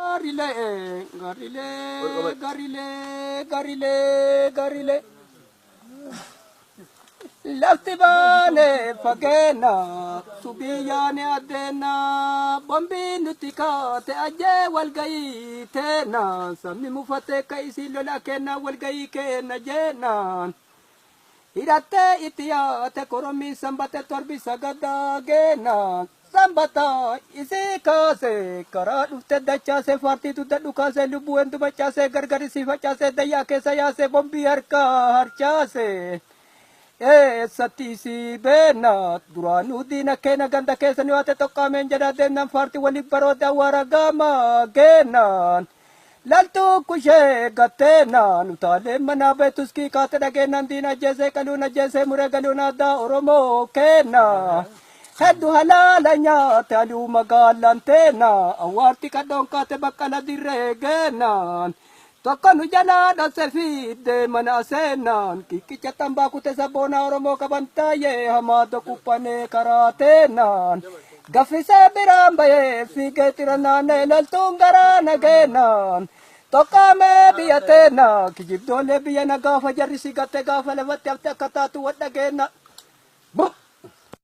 Garile, garile, garile, garile, garile. Lafti baane fageena, subiyaane adeena, bombi nuti kaate ajee walgayii teena, sabni mufate kaisi lola kenna walgayii kenna jeena. Hidhattee itti yaate korommii sanbate torbi sagadaa geena. Sambata isi kaase karaa dhufte dachaase faartiitu dadhu kaase lubbuu hendu bachaase gargarisi facaase dayyaa keessa yaase bombii harkaa harcaase. Eessatti beena duraanuu diina keenya ganda keessa ni waate tokkaameen jedhaa deemnaan faartii waliif baroota awwaara gaamaa geenaan. Laltuu kushee gatteenaan utaalee manaa beetuskii kaate dhageenaan diina ajjeesee qaluun ajjeesee muree galuun aadaa Oromoo kenna. Heddu halaala nyaate aluu magaalaan teena awwaarti kadhoon kaate baqqala dirree geenaan. Tokko nu jalaa dhabse fiidde mana seenaan kikkicha tambaa kute sabboonaa Oromoo qaban taayee hamaado kuphanee karaa teenaan. Gaffisee biraan bayee fiigee tira naannee loltuun garaa nageenaan. Tokkaamee biyya teena kijibdoolee biyya na gaafa jarrisi gatte gaafa lafatti hafte akka taatu wadha geenna.